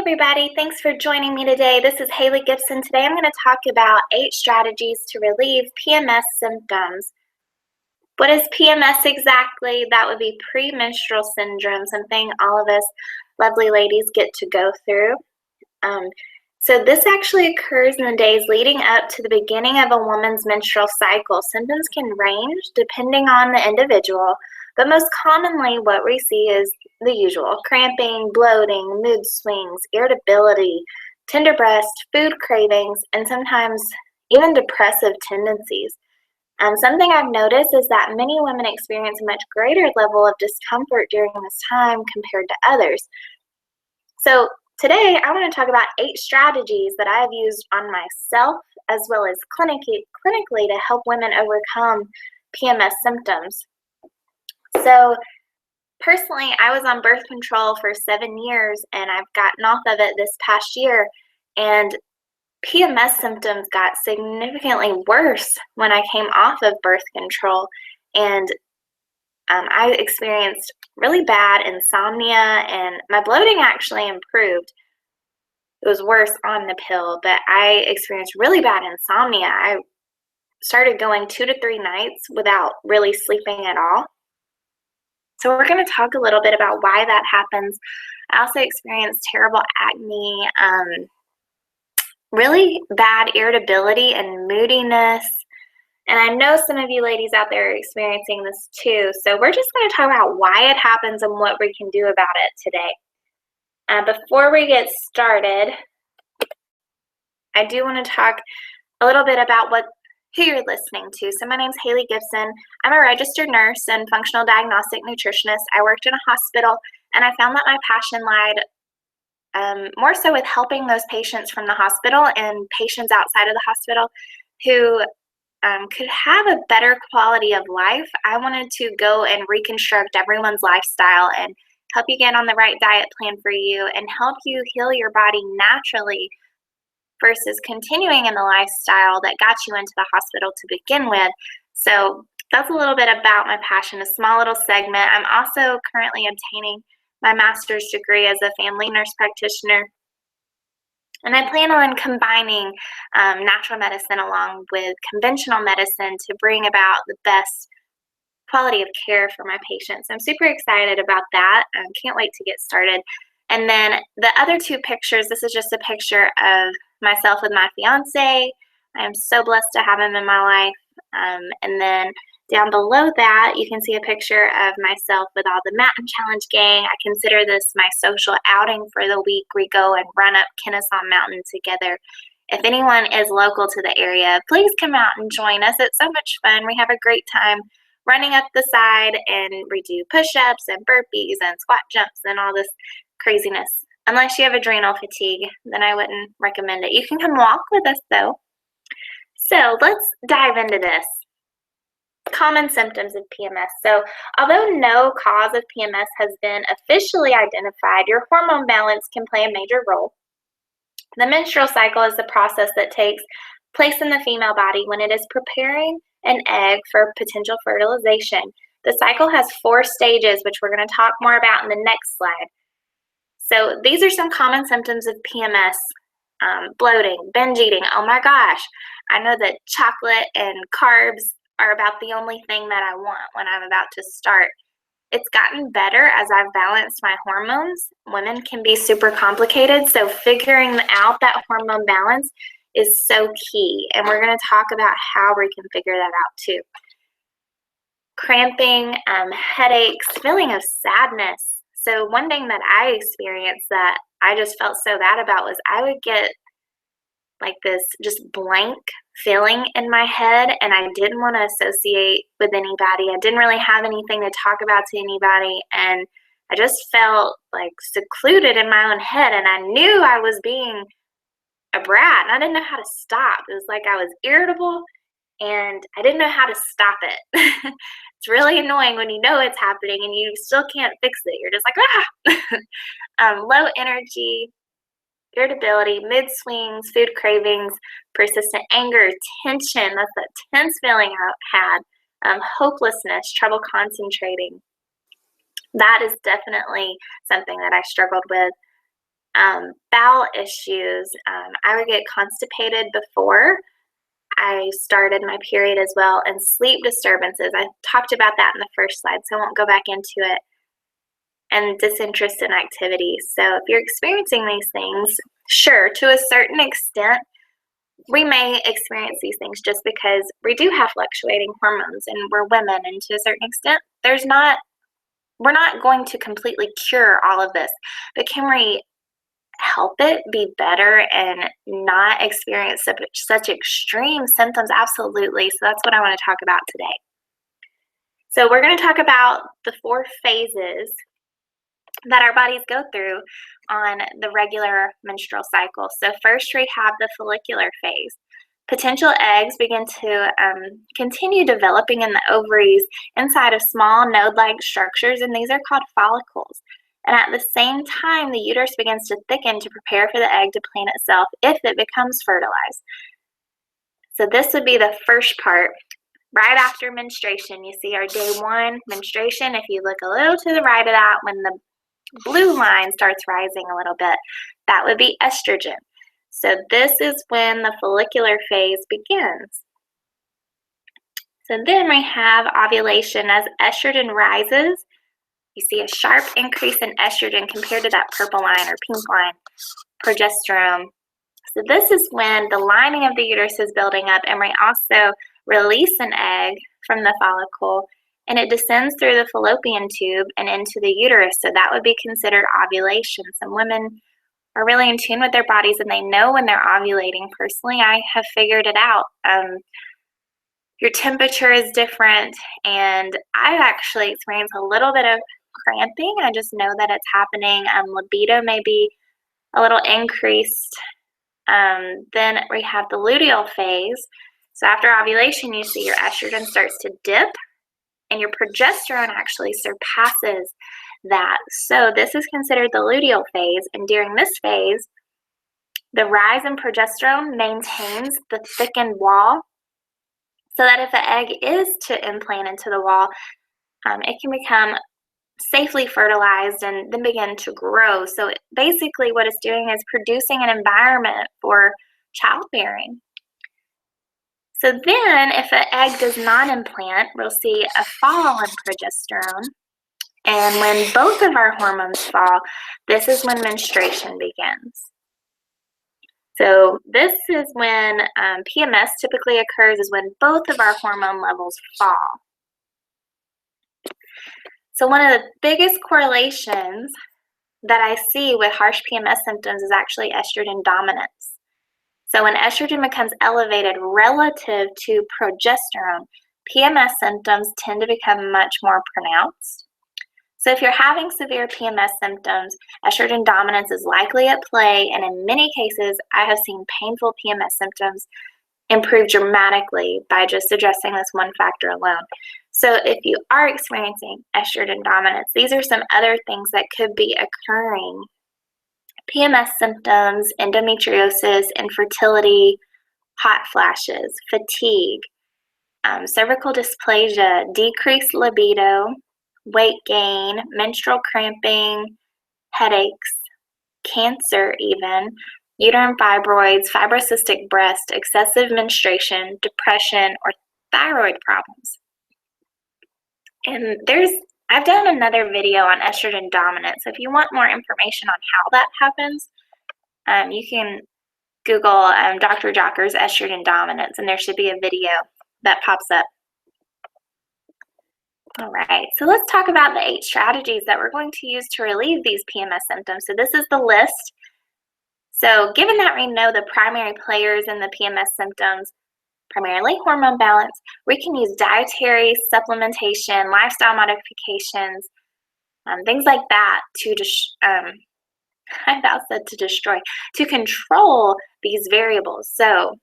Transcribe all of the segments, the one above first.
everybody. Thanks for joining me today. This is Haley Gibson. Today I'm going to talk about 8 strategies to relieve PMS symptoms. What is PMS exactly? That would be premenstrual syndrome, something all of us lovely ladies get to go through. So this actually occurs in the days leading up to the beginning of a woman's menstrual cycle. Symptoms can range depending on the individual, but most commonly what we see is the usual: cramping, bloating, mood swings, irritability, tender breast, food cravings, and sometimes even depressive tendencies. Something I've noticed is that many women experience a much greater level of discomfort during this time compared to others. So today I want to talk about 8 strategies that I've used on myself as well as clinically to help women overcome PMS symptoms. So personally, I was on birth control for 7 years and I've gotten off of it this past year, and PMS symptoms got significantly worse when I came off of birth control, and I experienced really bad insomnia, and my bloating actually improved. It was worse on the pill, but I experienced really bad insomnia. I started going 2 to 3 nights without really sleeping at all. So we're going to talk a little bit about why that happens. I also experienced terrible acne, really bad irritability and moodiness. And I know some of you ladies out there are experiencing this too. So we're just going to talk about why it happens and what we can do about it today. Before we get started, I do want to talk a little bit about who you're listening to. So my name's Haley Gibson. I'm a registered nurse and functional diagnostic nutritionist. I worked in a hospital, and I found that my passion lied more so with helping those patients from the hospital and patients outside of the hospital who could have a better quality of life. I wanted to go and reconstruct everyone's lifestyle and help you get on the right diet plan for you and help you heal your body naturally versus continuing in the lifestyle that got you into the hospital to begin with. So that's a little bit about my passion, a small little segment. I'm also currently obtaining my master's degree as a family nurse practitioner, and I plan on combining natural medicine along with conventional medicine to bring about the best quality of care for my patients. I'm super excited about that. Can't wait to get started. And then the other 2 pictures, this is just a picture of myself with my fiance. I am so blessed to have him in my life. And then down below that, you can see a picture of myself with all the Mountain Challenge gang. I consider this my social outing for the week. We go and run up Kennesaw Mountain together. If anyone is local to the area, please come out and join us. It's so much fun. We have a great time running up the side, and we do push-ups and burpees and squat jumps and all this craziness. Unless you have adrenal fatigue, then I wouldn't recommend it. You can come walk with us though. So let's dive into this. Common symptoms of PMS. So although no cause of PMS has been officially identified, your hormone balance can play a major role. The menstrual cycle is the process that takes place in the female body when it is preparing an egg for potential fertilization. The cycle has 4 stages, which we're going to talk more about in the next slide. So these are some common symptoms of PMS. Bloating, binge eating. Oh my gosh, I know that chocolate and carbs are about the only thing that I want when I'm about to start. It's gotten better as I've balanced my hormones. Women can be super complicated, so figuring out that hormone balance is so key, and we're going to talk about how we can figure that out too. Cramping, headaches, feeling of sadness. So one thing that I experienced that I just felt so bad about was I would get like this just blank feeling in my head, and I didn't want to associate with anybody. I didn't really have anything to talk about to anybody, and I just felt like secluded in my own head, and I knew I was being a brat, and I didn't know how to stop. It was like I was irritable, and I didn't know how to stop it. It's really annoying when you know it's happening and you still can't fix it. You're just like, ah! Low energy, irritability, mood swings, food cravings, persistent anger, tension. That's that tense feeling I had. Hopelessness, trouble concentrating. That is definitely something that I struggled with. Bowel issues. I would get constipated before I started my period as well, and sleep disturbances. I talked about that in the first slide, so I won't go back into it. And disinterest in activities. So if you're experiencing these things, sure, to a certain extent, we may experience these things just because we do have fluctuating hormones and we're women, and to a certain extent, we're not going to completely cure all of this, but can we help it be better and not experience such extreme symptoms? Absolutely. So that's what I want to talk about today. So we're going to talk about the 4 phases that our bodies go through on the regular menstrual cycle. So first we have the follicular phase. Potential eggs begin to continue developing in the ovaries inside of small node-like structures, and these are called follicles. And at the same time, the uterus begins to thicken to prepare for the egg to plant itself if it becomes fertilized. So this would be the first part. Right after menstruation, you see our day 1 menstruation. If you look a little to the right of that, when the blue line starts rising a little bit, that would be estrogen. So this is when the follicular phase begins. So then we have ovulation. As estrogen rises, you see a sharp increase in estrogen compared to that purple line or pink line, progesterone. So this is when the lining of the uterus is building up, and we also release an egg from the follicle, and it descends through the fallopian tube and into the uterus. So that would be considered ovulation. Some women are really in tune with their bodies, and they know when they're ovulating. Personally, I have figured it out. Your temperature is different, and I've actually experienced a little bit of cramping. I just know that it's happening. Libido may be a little increased. Then we have the luteal phase. So after ovulation, you see your estrogen starts to dip, and your progesterone actually surpasses that. So this is considered the luteal phase, and during this phase, the rise in progesterone maintains the thickened wall, so that if the egg is to implant into the wall, it can become safely fertilized and then begin to grow. So basically what it's doing is producing an environment for childbearing. So then if an egg does not implant, we'll see a fall in progesterone. And when both of our hormones fall, this is when menstruation begins. So this is when PMS typically occurs, is when both of our hormone levels fall. So one of the biggest correlations that I see with harsh PMS symptoms is actually estrogen dominance. So when estrogen becomes elevated relative to progesterone, PMS symptoms tend to become much more pronounced. So if you're having severe PMS symptoms, estrogen dominance is likely at play, and in many cases, I have seen painful PMS symptoms improve dramatically by just addressing this one factor alone. So if you are experiencing estrogen dominance, these are some other things that could be occurring. PMS symptoms, endometriosis, infertility, hot flashes, fatigue, cervical dysplasia, decreased libido, weight gain, menstrual cramping, headaches, cancer even, uterine fibroids, fibrocystic breast, excessive menstruation, depression, or thyroid problems. And I've done another video on estrogen dominance. So if you want more information on how that happens, you can Google Dr. Jocker's estrogen dominance, and there should be a video that pops up. All right, so let's talk about the 8 strategies that we're going to use to relieve these PMS symptoms. So this is the list. So given that we know the primary players in the PMS symptoms, primarily hormone balance, we can use dietary supplementation, lifestyle modifications, things like that to to control these variables. So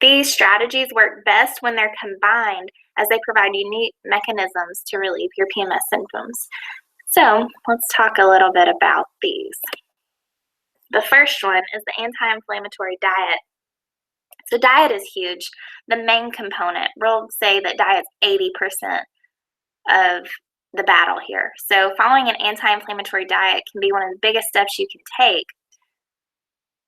these strategies work best when they're combined, as they provide unique mechanisms to relieve your PMS symptoms. So let's talk a little bit about these. The first one is the anti-inflammatory diet. So diet is huge. The main component, we'll say that diet's 80% of the battle here. So following an anti-inflammatory diet can be one of the biggest steps you can take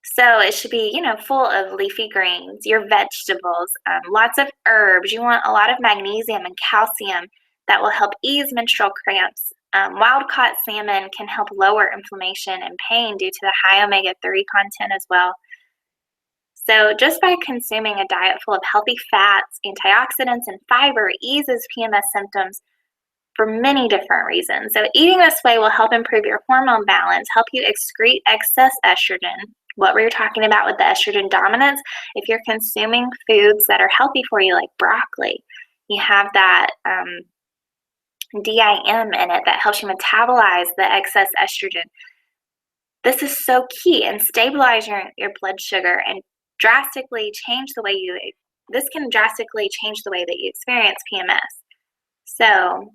So it should be, full of leafy greens, your vegetables, lots of herbs. You want a lot of magnesium and calcium that will help ease menstrual cramps. Wild-caught salmon can help lower inflammation and pain due to the high omega-3 content as well. So just by consuming a diet full of healthy fats, antioxidants, and fiber eases PMS symptoms for many different reasons. So eating this way will help improve your hormone balance, help you excrete excess estrogen. What we were talking about with the estrogen dominance, if you're consuming foods that are healthy for you, like broccoli, you have that DIM in it that helps you metabolize the excess estrogen. This is so key and stabilize your blood sugar and drastically change the way this can drastically change the way that you experience PMS. So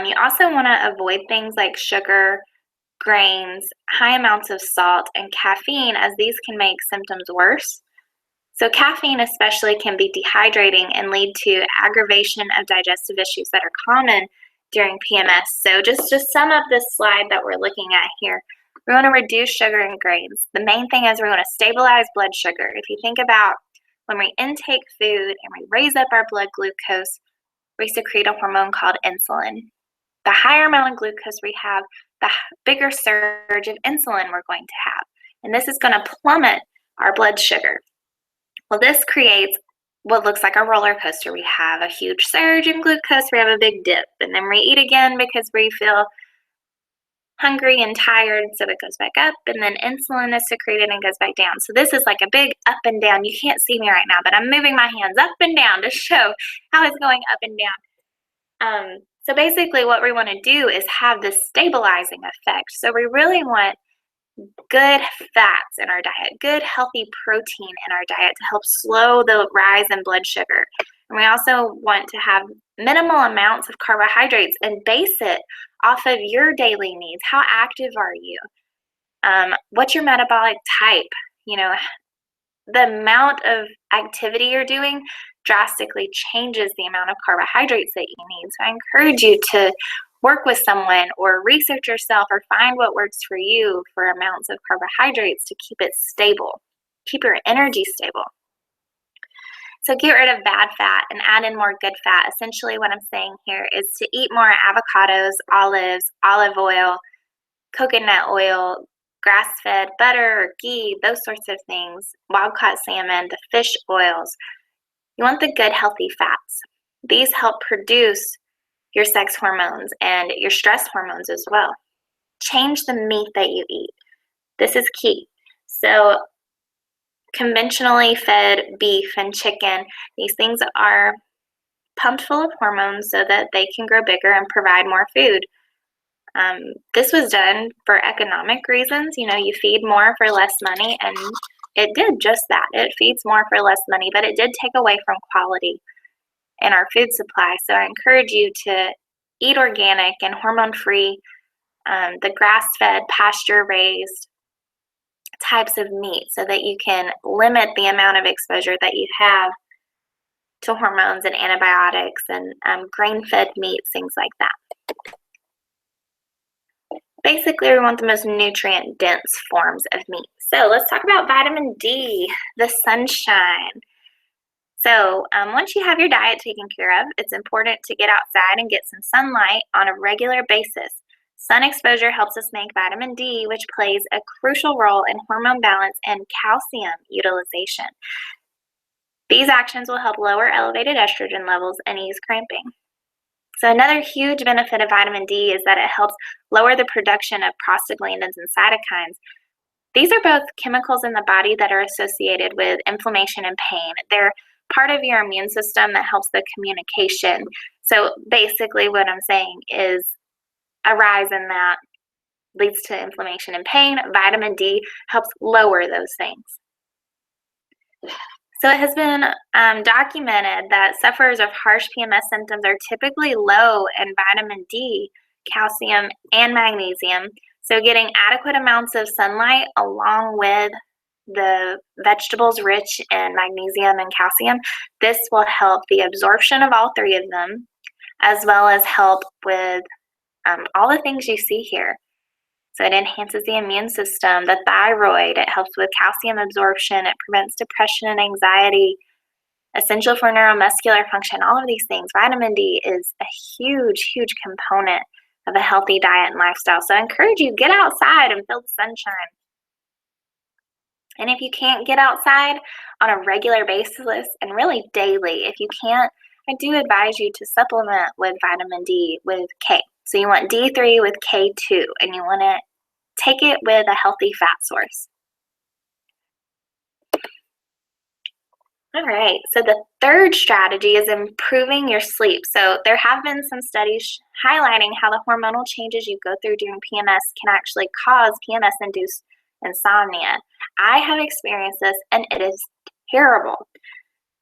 you also want to avoid things like sugar, grains, high amounts of salt, and caffeine, as these can make symptoms worse. So caffeine especially can be dehydrating and lead to aggravation of digestive issues that are common during PMS. So just to sum up this slide that we're looking at here, we want to reduce sugar and grains. The main thing is we want to stabilize blood sugar. If you think about when we intake food and we raise up our blood glucose, we secrete a hormone called insulin. The higher amount of glucose we have, the bigger surge of insulin we're going to have. And this is going to plummet our blood sugar. Well, this creates what looks like a roller coaster. We have a huge surge in glucose, we have a big dip, and then we eat again because we feel hungry and tired, so it goes back up, and then insulin is secreted and goes back down. So this is like a big up and down. You can't see me right now, but I'm moving my hands up and down to show how it's going up and down. So basically what we want to do is have this stabilizing effect. So we really want good fats in our diet, good healthy protein in our diet to help slow the rise in blood sugar. And we also want to have minimal amounts of carbohydrates and base it off of your daily needs. How active are you? What's your metabolic type? The amount of activity you're doing drastically changes the amount of carbohydrates that you need. So I encourage you to work with someone or research yourself or find what works for you for amounts of carbohydrates to keep it stable, keep your energy stable. So get rid of bad fat and add in more good fat. Essentially what I'm saying here is to eat more avocados, olives, olive oil, coconut oil, grass-fed butter or ghee, those sorts of things, wild-caught salmon, the fish oils. You want the good, healthy fats. These help produce your sex hormones and your stress hormones as well. Change the meat that you eat. This is key. So conventionally fed beef and chicken, these things are pumped full of hormones so that they can grow bigger and provide more food. This was done for economic reasons. You feed more for less money, and it did just that. It feeds more for less money, but it did take away from quality in our food supply. So I encourage you to eat organic and hormone-free, the grass-fed, pasture-raised types of meat so that you can limit the amount of exposure that you have to hormones and antibiotics and grain-fed meats, things like that. Basically, we want the most nutrient-dense forms of meat. So let's talk about vitamin D, the sunshine. So once you have your diet taken care of, it's important to get outside and get some sunlight on a regular basis. Sun exposure helps us make vitamin D, which plays a crucial role in hormone balance and calcium utilization. These actions will help lower elevated estrogen levels and ease cramping. So another huge benefit of vitamin D is that it helps lower the production of prostaglandins and cytokines. These are both chemicals in the body that are associated with inflammation and pain. They're part of your immune system that helps the communication. So basically what I'm saying is a rise in that leads to inflammation and pain. Vitamin D helps lower those things. So it has been documented that sufferers of harsh PMS symptoms are typically low in vitamin D, calcium, and magnesium. So getting adequate amounts of sunlight along with the vegetables rich in magnesium and calcium, this will help the absorption of all three of them, as well as help with all the things you see here. So it enhances the immune system, the thyroid, it helps with calcium absorption, it prevents depression and anxiety, essential for neuromuscular function, all of these things. Vitamin D is a huge, huge component of a healthy diet and lifestyle. So I encourage you, get outside and feel the sunshine. And if you can't get outside on a regular basis and really daily, if you can't, I do advise you to supplement with vitamin D with K. So you want D3 with K2, and you want to take it with a healthy fat source. All right, so the third strategy is improving your sleep. So there have been some studies highlighting how the hormonal changes you go through during PMS can actually cause PMS-induced insomnia. I have experienced this, and it is terrible.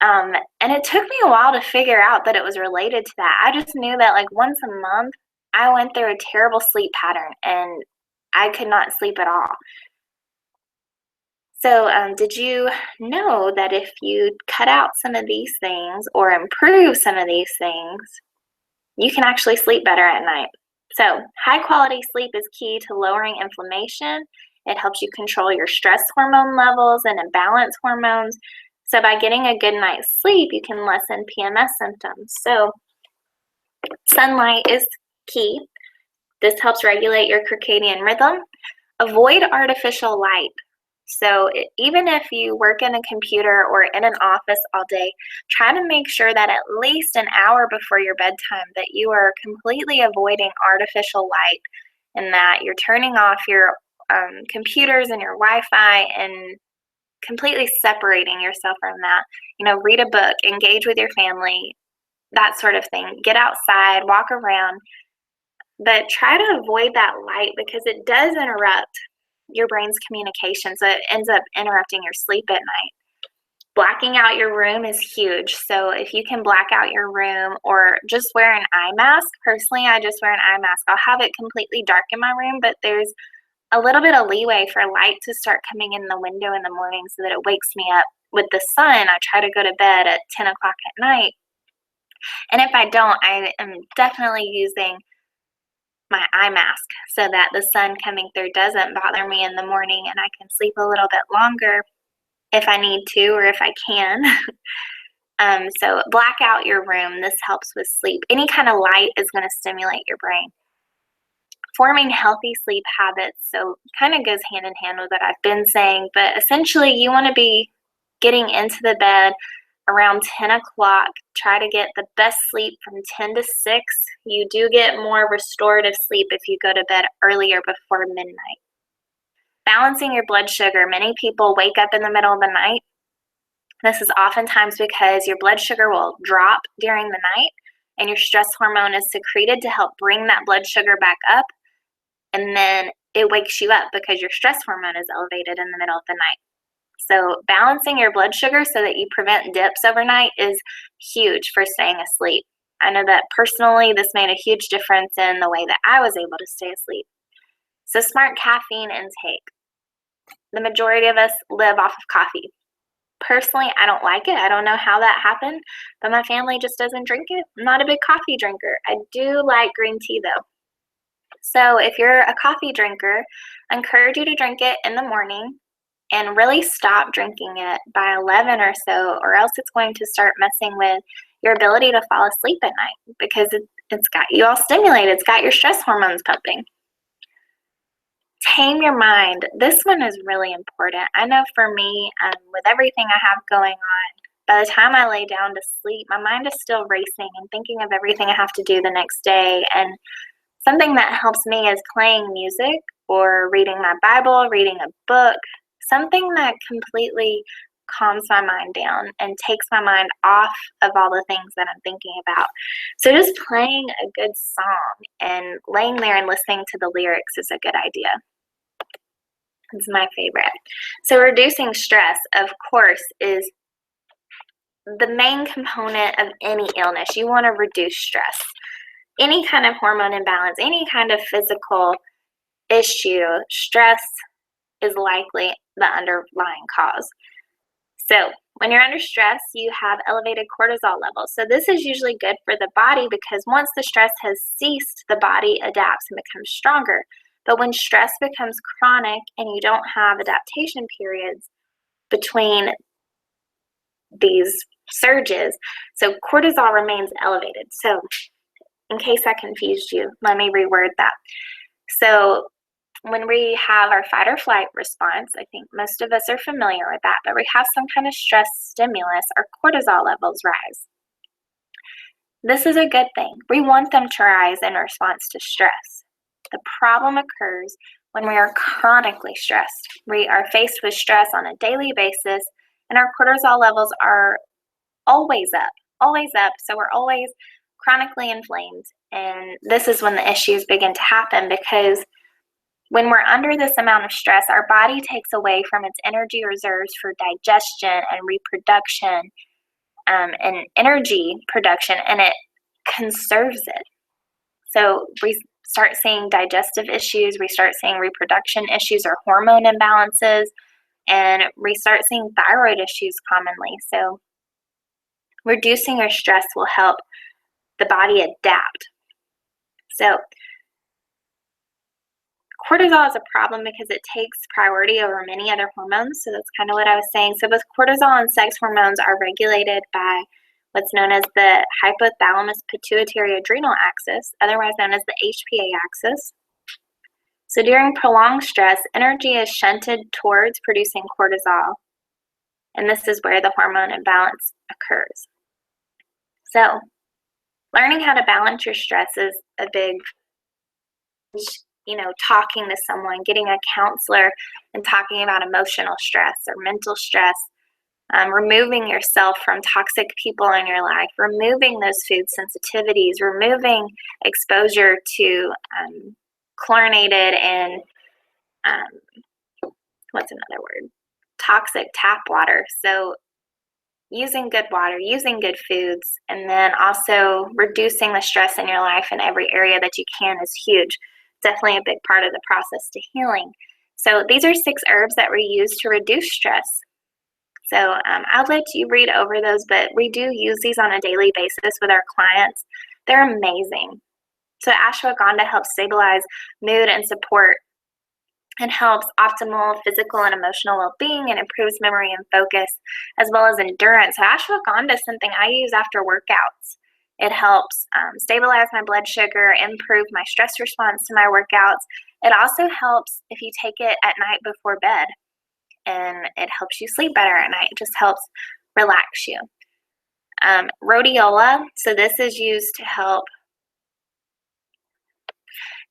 And it took me a while to figure out that it was related to that. I just knew that like once a month, I went through a terrible sleep pattern, and I could not sleep at all. So did you know that if you cut out some of these things or improve some of these things, you can actually sleep better at night? So high quality sleep is key to lowering inflammation. It helps you control your stress hormone levels and imbalance hormones. So by getting a good night's sleep, you can lessen PMS symptoms. So sunlight is key. This helps regulate your circadian rhythm. Avoid artificial light. So even if you work in a computer or in an office all day, try to make sure that at least an hour before your bedtime that you are completely avoiding artificial light, and that you're turning off your computers and your Wi-Fi and completely separating yourself from that. Read a book, engage with your family, that sort of thing. Get outside, walk around, but try to avoid that light because it does interrupt your brain's communication, so it ends up interrupting your sleep at night. Blacking out your room is huge. So if you can black out your room or just wear an eye mask. Personally, I just wear an eye mask. I'll have it completely dark in my room, but there's a little bit of leeway for light to start coming in the window in the morning so that it wakes me up. With the sun, I try to go to bed at 10 o'clock at night. And if I don't, I am definitely using my eye mask so that the sun coming through doesn't bother me in the morning, and I can sleep a little bit longer if I need to or if I can. So black out your room. This helps with sleep. Any kind of light is going to stimulate your brain. Forming healthy sleep habits. So kind of goes hand in hand with what I've been saying, but essentially you want to be getting into the bed around 10 o'clock. Try to get the best sleep from 10 to 6. You do get more restorative sleep if you go to bed earlier before midnight. Balancing your blood sugar. Many people wake up in the middle of the night. This is oftentimes because your blood sugar will drop during the night, and your stress hormone is secreted to help bring that blood sugar back up, and then it wakes you up because your stress hormone is elevated in the middle of the night. So balancing your blood sugar so that you prevent dips overnight is huge for staying asleep. I know that personally this made a huge difference in the way that I was able to stay asleep. So smart caffeine intake. The majority of us live off of coffee. Personally, I don't like it. I don't know how that happened, but my family just doesn't drink it. I'm not a big coffee drinker. I do like green tea though. So if you're a coffee drinker, I encourage you to drink it in the morning and really stop drinking it by 11 or so, or else it's going to start messing with your ability to fall asleep at night because it's got you all stimulated. It's got your stress hormones pumping. Tame your mind. This one is really important. I know for me, with everything I have going on, by the time I lay down to sleep, my mind is still racing and thinking of everything I have to do the next day. And something that helps me is playing music or reading my Bible, reading a book, something that completely calms my mind down and takes my mind off of all the things that I'm thinking about. So just playing a good song and laying there and listening to the lyrics is a good idea. It's my favorite. So reducing stress, of course, is the main component of any illness. You want to reduce stress. Any kind of hormone imbalance, any kind of physical issue, stress is likely the underlying cause. So when you're under stress, you have elevated cortisol levels. So this is usually good for the body because once the stress has ceased, the body adapts and becomes stronger. But when stress becomes chronic and you don't have adaptation periods between these surges, so cortisol remains elevated. So in case I confused you, let me reword that. So when we have our fight or flight response, I think most of us are familiar with that, but we have some kind of stress stimulus, our cortisol levels rise. This is a good thing. We want them to rise in response to stress. The problem occurs when we are chronically stressed. We are faced with stress on a daily basis, and our cortisol levels are always up. So we're always chronically inflamed. And this is when the issues begin to happen, because when we're under this amount of stress, our body takes away from its energy reserves for digestion and reproduction and energy production, and it conserves it. So we start seeing digestive issues, we start seeing reproduction issues or hormone imbalances, and we start seeing thyroid issues commonly. So reducing your stress will help the body adapt. So cortisol is a problem because it takes priority over many other hormones. So that's kind of what I was saying. So both cortisol and sex hormones are regulated by what's known as the hypothalamus pituitary adrenal axis, otherwise known as the HPA axis. So during prolonged stress, energy is shunted towards producing cortisol, and this is where the hormone imbalance occurs. So learning how to balance your stress is a big, talking to someone, getting a counselor and talking about emotional stress or mental stress, removing yourself from toxic people in your life, removing those food sensitivities, removing exposure to chlorinated and what's another word? Toxic tap water. So using good water, using good foods, and then also reducing the stress in your life in every area that you can is huge. Definitely a big part of the process to healing. So these are 6 herbs that we use to reduce stress. So I'll let you read over those, but we do use these on a daily basis with our clients. They're amazing. So ashwagandha helps stabilize mood and support, and helps optimal physical and emotional well-being, and improves memory and focus, as well as endurance. So ashwagandha is something I use after workouts. It helps stabilize my blood sugar, improve my stress response to my workouts. It also helps if you take it at night before bed, and it helps you sleep better at night. It just helps relax you. Rhodiola, so this is used to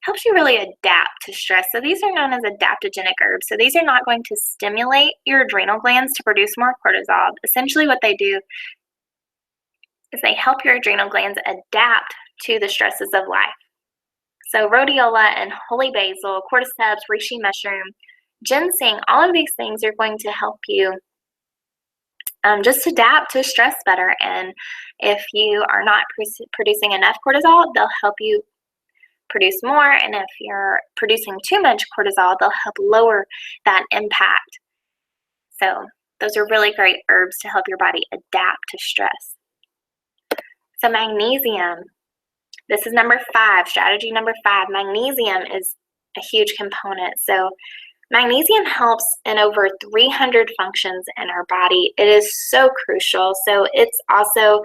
helps you really adapt to stress. So these are known as adaptogenic herbs. So these are not going to stimulate your adrenal glands to produce more cortisol. Essentially what they do is they help your adrenal glands adapt to the stresses of life. So rhodiola and holy basil, cordyceps, reishi mushroom, ginseng, all of these things are going to help you just adapt to stress better. And if you are not producing enough cortisol, they'll help you produce more. And if you're producing too much cortisol, they'll help lower that impact. So those are really great herbs to help your body adapt to stress. So magnesium, this is number 5, strategy number 5. Magnesium is a huge component. So magnesium helps in over 300 functions in our body. It is so crucial. So it's also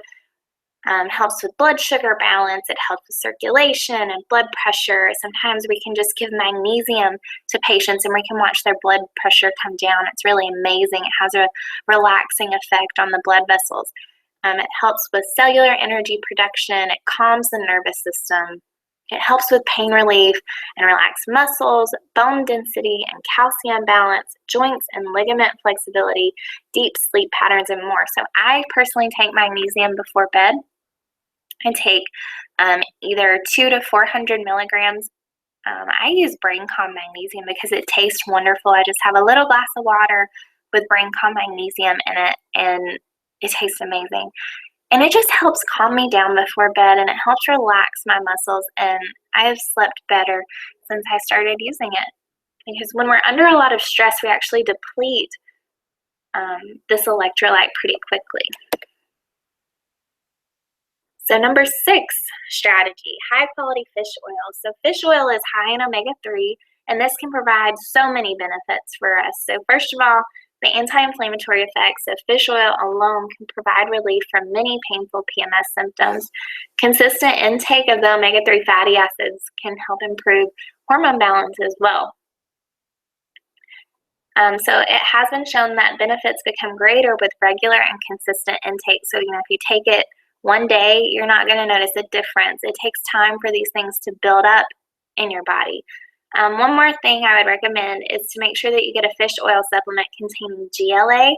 helps with blood sugar balance. It helps with circulation and blood pressure. Sometimes we can just give magnesium to patients and we can watch their blood pressure come down. It's really amazing. It has a relaxing effect on the blood vessels. It helps with cellular energy production. It calms the nervous system. It helps with pain relief and relaxed muscles, bone density and calcium balance, joints and ligament flexibility, deep sleep patterns, and more. So I personally take magnesium before bed. I take either 200 to 400 milligrams. I use Brain Calm Magnesium because it tastes wonderful. I just have a little glass of water with Brain Calm Magnesium in it, and it tastes amazing. And it just helps calm me down before bed, and it helps relax my muscles, and I have slept better since I started using it. Because when we're under a lot of stress, we actually deplete this electrolyte pretty quickly. So number 6 strategy, high quality fish oil. So fish oil is high in omega-3 And this can provide so many benefits for us. So first of all, the anti-inflammatory effects of fish oil alone can provide relief from many painful PMS symptoms. Consistent intake of the omega-3 fatty acids can help improve hormone balance as well. So it has been shown that benefits become greater with regular and consistent intake. So, if you take it one day, you're not going to notice a difference. It takes time for these things to build up in your body. One more thing I would recommend is to make sure that you get a fish oil supplement containing GLA.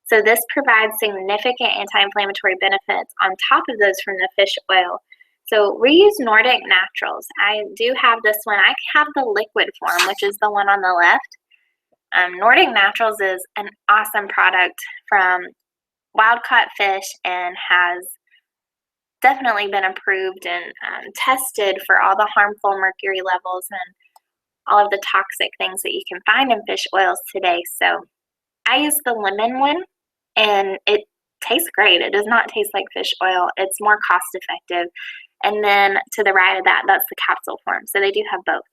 So this provides significant anti-inflammatory benefits on top of those from the fish oil. So we use Nordic Naturals. I do have this one. I have the liquid form, which is the one on the left. Nordic Naturals is an awesome product from wild-caught fish and has definitely been approved and tested for all the harmful mercury levels and all of the toxic things that you can find in fish oils today. So I use the lemon one, and it tastes great. It does not taste like fish oil. It's more cost effective. And then to the right of that, that's the capsule form. So they do have both.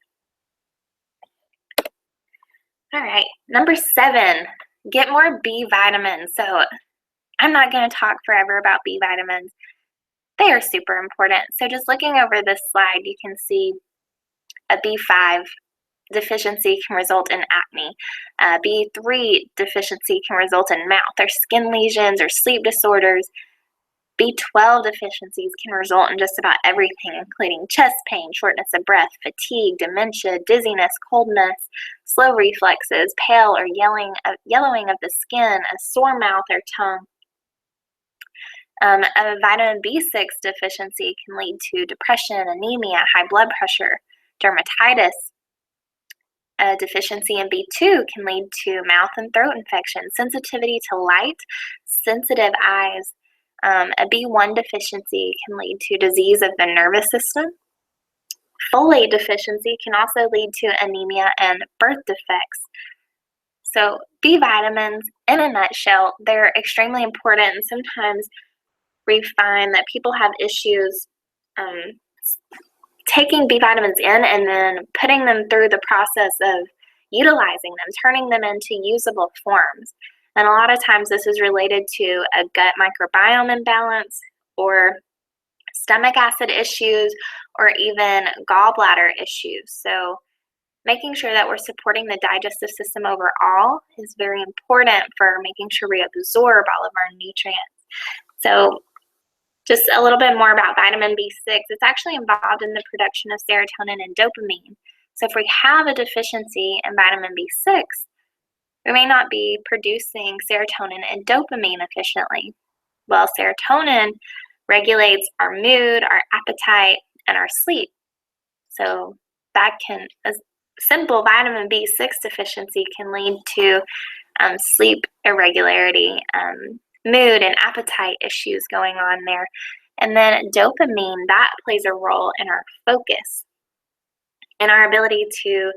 All right, number 7, get more B vitamins. So I'm not going to talk forever about B vitamins. They are super important. So just looking over this slide, you can see a B5 deficiency can result in acne. B3 deficiency can result in mouth or skin lesions or sleep disorders. B12 deficiencies can result in just about everything, including chest pain, shortness of breath, fatigue, dementia, dizziness, coldness, slow reflexes, pale or yellowing of the skin, a sore mouth or tongue. A vitamin B6 deficiency can lead to depression, anemia, high blood pressure, dermatitis. A deficiency in B2 can lead to mouth and throat infection, sensitivity to light, sensitive eyes. A B1 deficiency can lead to disease of the nervous system. Folate deficiency can also lead to anemia and birth defects. So B vitamins, in a nutshell, they're extremely important, and sometimes we find that people have issues taking B vitamins in and then putting them through the process of utilizing them, turning them into usable forms. And a lot of times this is related to a gut microbiome imbalance or stomach acid issues or even gallbladder issues. So making sure that we're supporting the digestive system overall is very important for making sure we absorb all of our nutrients. So just a little bit more about vitamin B6. It's actually involved in the production of serotonin and dopamine. So if we have a deficiency in vitamin B6, we may not be producing serotonin and dopamine efficiently. Well, serotonin regulates our mood, our appetite, and our sleep. So that a simple vitamin B6 deficiency can lead to sleep irregularity, mood and appetite issues going on there. And then dopamine, that plays a role in our focus, in our ability to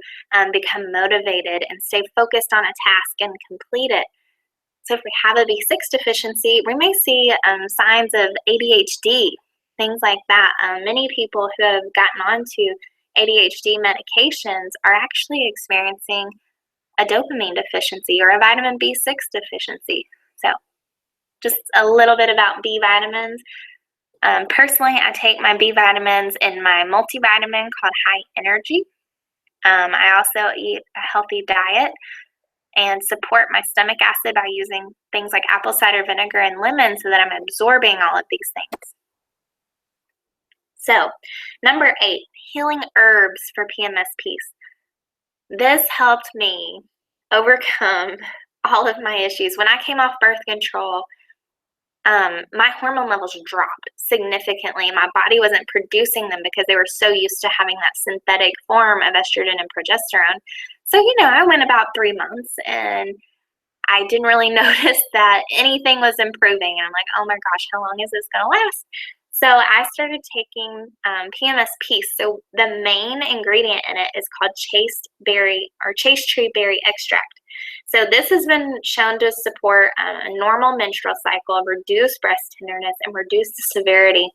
become motivated and stay focused on a task and complete it. So if we have a B6 deficiency, we may see signs of ADHD, things like that. Many people who have gotten onto ADHD medications are actually experiencing a dopamine deficiency or a vitamin B6 deficiency. So just a little bit about B vitamins. Personally, I take my B vitamins in my multivitamin called High Energy. I also eat a healthy diet and support my stomach acid by using things like apple cider vinegar and lemon so that I'm absorbing all of these things. So, number 8, healing herbs for PMS peace. This helped me overcome all of my issues. When I came off birth control, my hormone levels dropped significantly. My body wasn't producing them because they were so used to having that synthetic form of estrogen and progesterone. So, I went about 3 months and I didn't really notice that anything was improving. And I'm like, oh my gosh, how long is this going to last? So I started taking PMS Peace. So the main ingredient in it is called chaste tree berry extract. So this has been shown to support a normal menstrual cycle, reduce breast tenderness, and reduce the severity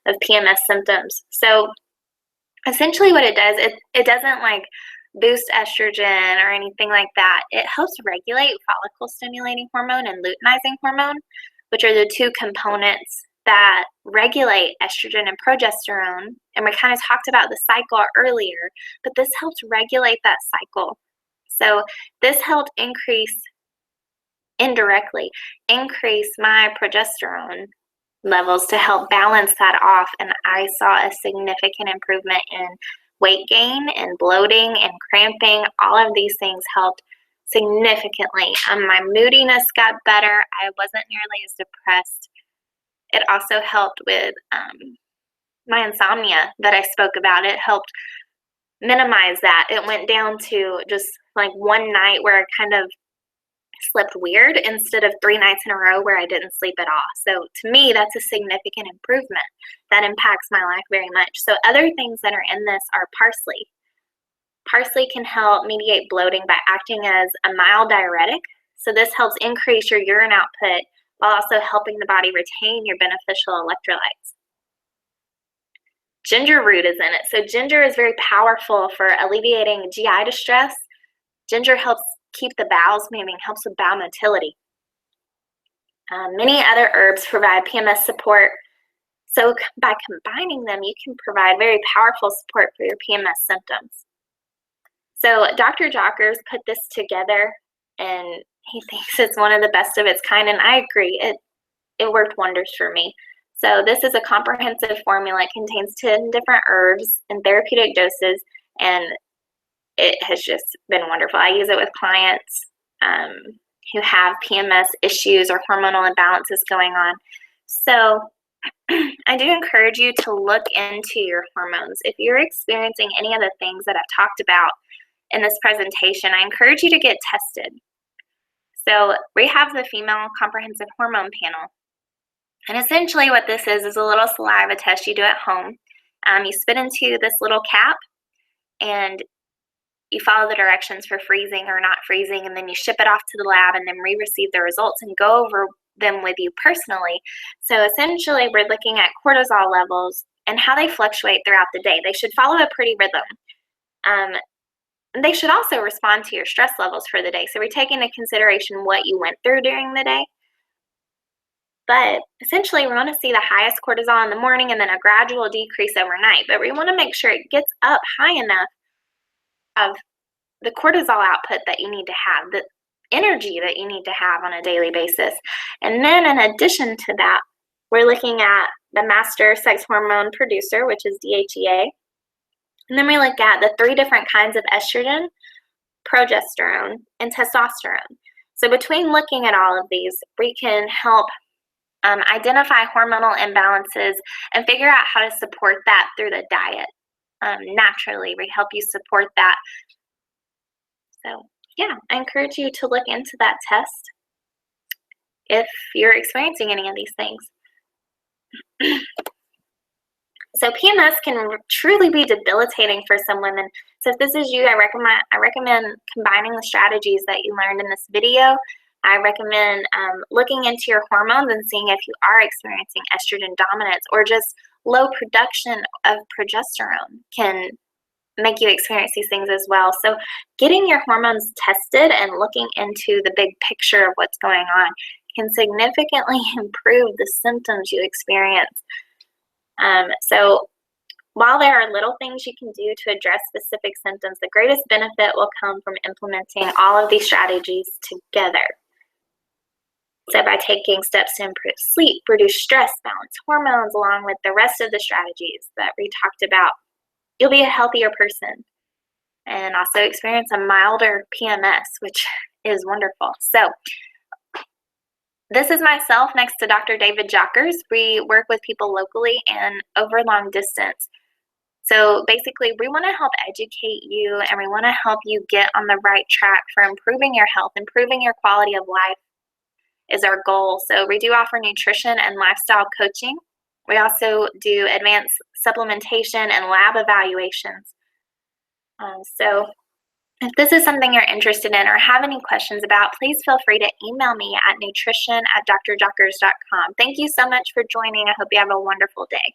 of PMS symptoms. So essentially what it does, it doesn't boost estrogen or anything like that. It helps regulate follicle-stimulating hormone and luteinizing hormone, which are the two components that regulate estrogen and progesterone. And we kind of talked about the cycle earlier, but this helps regulate that cycle. So this helped indirectly increase my progesterone levels to help balance that off. And I saw a significant improvement in weight gain and bloating and cramping. All of these things helped significantly. My moodiness got better. I wasn't nearly as depressed. It also helped with my insomnia that I spoke about. It helped minimize that. It went down to just like one night where I kind of slept weird instead of 3 nights in a row where I didn't sleep at all. So to me, that's a significant improvement that impacts my life very much. So other things that are in this are parsley. Parsley can help mediate bloating by acting as a mild diuretic. So this helps increase your urine output while also helping the body retain your beneficial electrolytes. Ginger root is in it. So ginger is very powerful for alleviating GI distress. Ginger helps keep the bowels moving, helps with bowel motility. Many other herbs provide PMS support. So by combining them, you can provide very powerful support for your PMS symptoms. So Dr. Jockers put this together, and he thinks it's one of the best of its kind, and I agree. It worked wonders for me. So this is a comprehensive formula. It contains 10 different herbs in therapeutic doses, and it has just been wonderful. I use it with clients who have PMS issues or hormonal imbalances going on. So I do encourage you to look into your hormones. If you're experiencing any of the things that I've talked about in this presentation, I encourage you to get tested. So we have the Female Comprehensive Hormone Panel. And essentially what this is a little saliva test you do at home. You spit into this little cap, and you follow the directions for freezing or not freezing, and then you ship it off to the lab, and then we receive the results and go over them with you personally. So essentially we're looking at cortisol levels and how they fluctuate throughout the day. They should follow a pretty rhythm. They should also respond to your stress levels for the day. So we take into consideration what you went through during the day. But essentially we want to see the highest cortisol in the morning and then a gradual decrease overnight. But we want to make sure it gets up high enough of the cortisol output that you need to have, the energy that you need to have on a daily basis. And then in addition to that, we're looking at the master sex hormone producer, which is DHEA. And then we look at the 3 different kinds of estrogen, progesterone, and testosterone. So between looking at all of these, we can help identify hormonal imbalances and figure out how to support that through the diet. Naturally, we help you support that. So yeah, I encourage you to look into that test if you're experiencing any of these things. So PMS can truly be debilitating for some women. So if this is you, I recommend combining the strategies that you learned in this video. I recommend looking into your hormones and seeing if you are experiencing estrogen dominance, or just low production of progesterone can make you experience these things as well. So getting your hormones tested and looking into the big picture of what's going on can significantly improve the symptoms you experience. So while there are little things you can do to address specific symptoms, the greatest benefit will come from implementing all of these strategies together. So by taking steps to improve sleep, reduce stress, balance hormones, along with the rest of the strategies that we talked about, you'll be a healthier person and also experience a milder PMS, which is wonderful. So this is myself next to Dr. David Jockers. We work with people locally and over long distance. So basically, we want to help educate you, and we want to help you get on the right track for improving your health, improving your quality of life is our goal. So we do offer nutrition and lifestyle coaching. We also do advanced supplementation and lab evaluations. So if this is something you're interested in or have any questions about, please feel free to email me at nutrition@drjockers.com. Thank you so much for joining. I hope you have a wonderful day.